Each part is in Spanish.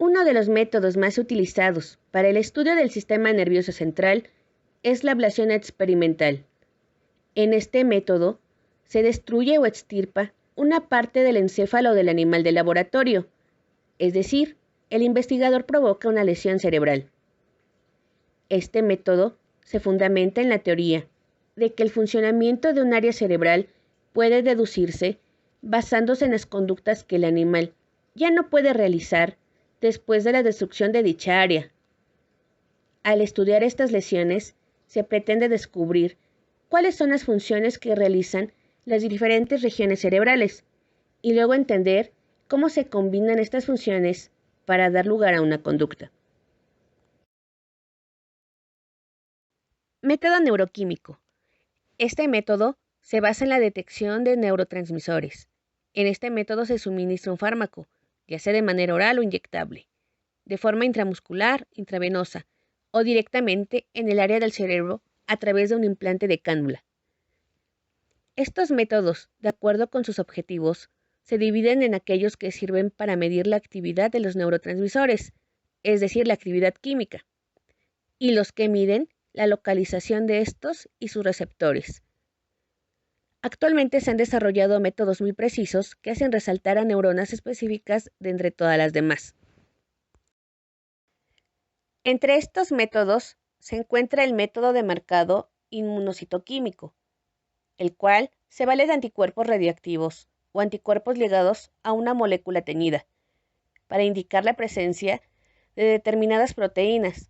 Uno de los métodos más utilizados para el estudio del sistema nervioso central es la ablación experimental. En este método se destruye o extirpa una parte del encéfalo del animal de laboratorio, es decir, el investigador provoca una lesión cerebral. Este método se fundamenta en la teoría de que el funcionamiento de un área cerebral puede deducirse basándose en las conductas que el animal ya no puede realizar después de la destrucción de dicha área. Al estudiar estas lesiones, se pretende descubrir cuáles son las funciones que realizan las diferentes regiones cerebrales y luego entender cómo se combinan estas funciones para dar lugar a una conducta. Método neuroquímico. Este método se basa en la detección de neurotransmisores. En este método se suministra un fármaco, ya sea de manera oral o inyectable, de forma intramuscular, intravenosa o directamente en el área del cerebro a través de un implante de cánula. Estos métodos, de acuerdo con sus objetivos, se dividen en aquellos que sirven para medir la actividad de los neurotransmisores, es decir, la actividad química, y los que miden la localización de estos y sus receptores. Actualmente se han desarrollado métodos muy precisos que hacen resaltar a neuronas específicas de entre todas las demás. Entre estos métodos se encuentra el método de marcado inmunocitoquímico, el cual se vale de anticuerpos radioactivos o anticuerpos ligados a una molécula teñida, para indicar la presencia de determinadas proteínas.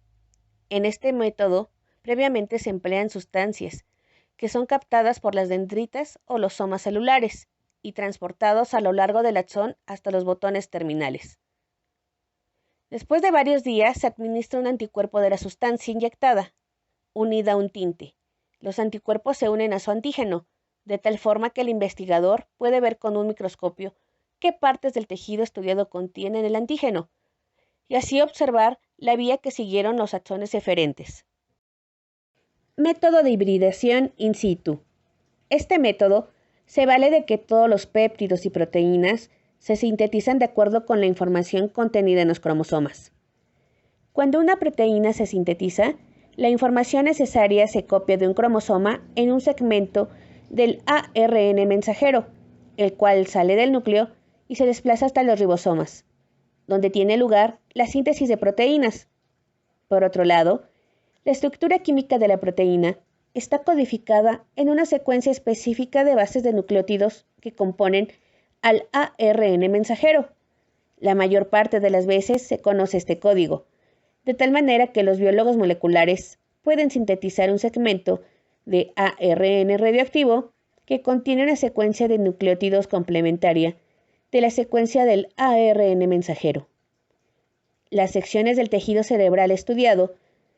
En este método, previamente se emplean sustancias que son captadas por las dendritas o los somas celulares y transportados a lo largo del axón hasta los botones terminales. Después de varios días se administra un anticuerpo de la sustancia inyectada, unida a un tinte. Los anticuerpos se unen a su antígeno, de tal forma que el investigador puede ver con un microscopio qué partes del tejido estudiado contienen el antígeno, y así observar la vía que siguieron los axones eferentes. Método de hibridación in situ. Este método se vale de que todos los péptidos y proteínas se sintetizan de acuerdo con la información contenida en los cromosomas. Cuando una proteína se sintetiza, la información necesaria se copia de un cromosoma en un segmento del ARN mensajero, el cual sale del núcleo y se desplaza hasta los ribosomas, donde tiene lugar la síntesis de proteínas. Por otro lado, la estructura química de la proteína está codificada en una secuencia específica de bases de nucleótidos que componen al ARN mensajero. La mayor parte de las veces se conoce este código, de tal manera que los biólogos moleculares pueden sintetizar un segmento de ARN radioactivo que contiene una secuencia de nucleótidos complementaria de la secuencia del ARN mensajero. Las secciones del tejido cerebral estudiado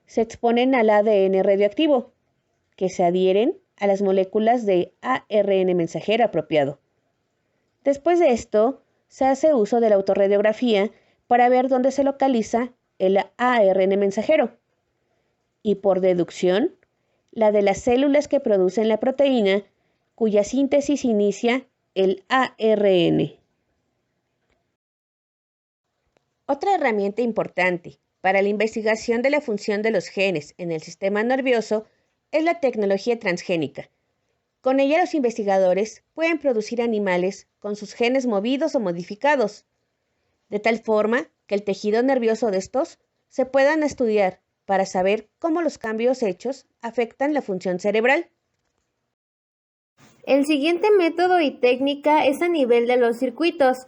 se exponen al ADN radioactivo, que se adhieren a las moléculas de ARN mensajero apropiado. Después de esto, se hace uso de la autorradiografía para ver dónde se localiza el ARN mensajero, y por deducción, la de las células que producen la proteína, cuya síntesis inicia el ARN. Otra herramienta importante para la investigación de la función de los genes en el sistema nervioso es la tecnología transgénica. Con ella los investigadores pueden producir animales con sus genes movidos o modificados, de tal forma que el tejido nervioso de estos se puedan estudiar para saber cómo los cambios hechos afectan la función cerebral. El siguiente método y técnica es a nivel de los circuitos.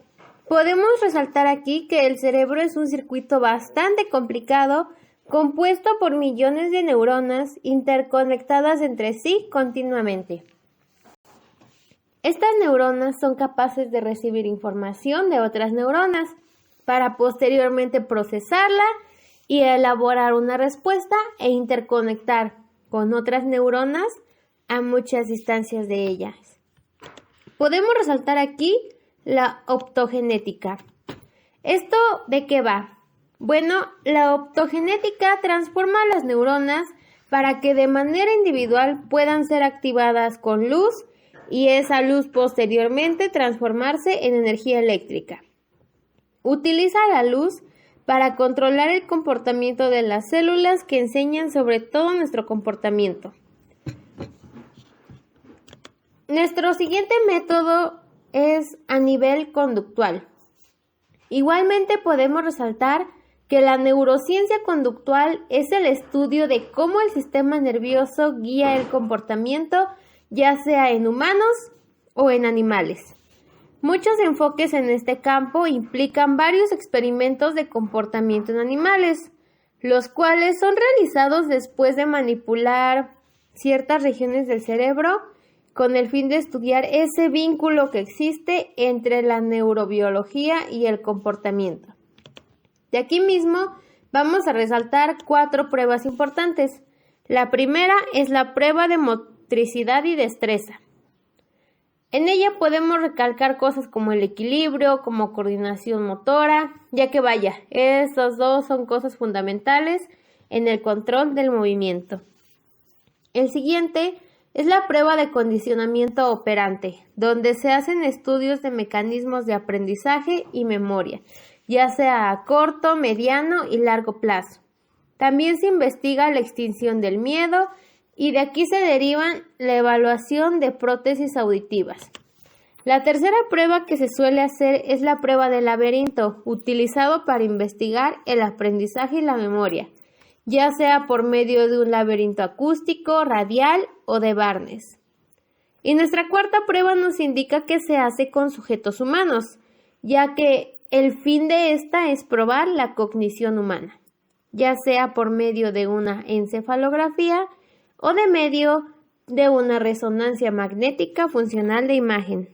Podemos resaltar aquí que el cerebro es un circuito bastante complicado, compuesto por millones de neuronas interconectadas entre sí continuamente. Estas neuronas son capaces de recibir información de otras neuronas para posteriormente procesarla y elaborar una respuesta e interconectar con otras neuronas a muchas distancias de ellas. Podemos resaltar aquí la optogenética. ¿Esto de qué va? Bueno, la optogenética transforma las neuronas para que de manera individual puedan ser activadas con luz y esa luz posteriormente transformarse en energía eléctrica. Utiliza la luz para controlar el comportamiento de las células que enseñan sobre todo nuestro comportamiento. Nuestro siguiente método es a nivel conductual. Igualmente podemos resaltar que la neurociencia conductual es el estudio de cómo el sistema nervioso guía el comportamiento, ya sea en humanos o en animales. Muchos enfoques en este campo implican varios experimentos de comportamiento en animales, los cuales son realizados después de manipular ciertas regiones del cerebro con el fin de estudiar ese vínculo que existe entre la neurobiología y el comportamiento. De aquí mismo vamos a resaltar 4 pruebas importantes. La primera es la prueba de motricidad y destreza. En ella podemos recalcar cosas como el equilibrio, como coordinación motora, ya que estos dos son cosas fundamentales en el control del movimiento. El siguiente es la prueba de condicionamiento operante, donde se hacen estudios de mecanismos de aprendizaje y memoria, ya sea a corto, mediano y largo plazo. También se investiga la extinción del miedo y de aquí se derivan la evaluación de prótesis auditivas. La tercera prueba que se suele hacer es la prueba del laberinto, utilizado para investigar el aprendizaje y la memoria, ya sea por medio de un laberinto acústico, radial o de Barnes. Y nuestra cuarta prueba nos indica que se hace con sujetos humanos, ya que el fin de esta es probar la cognición humana, ya sea por medio de una encefalografía o de medio de una resonancia magnética funcional de imagen.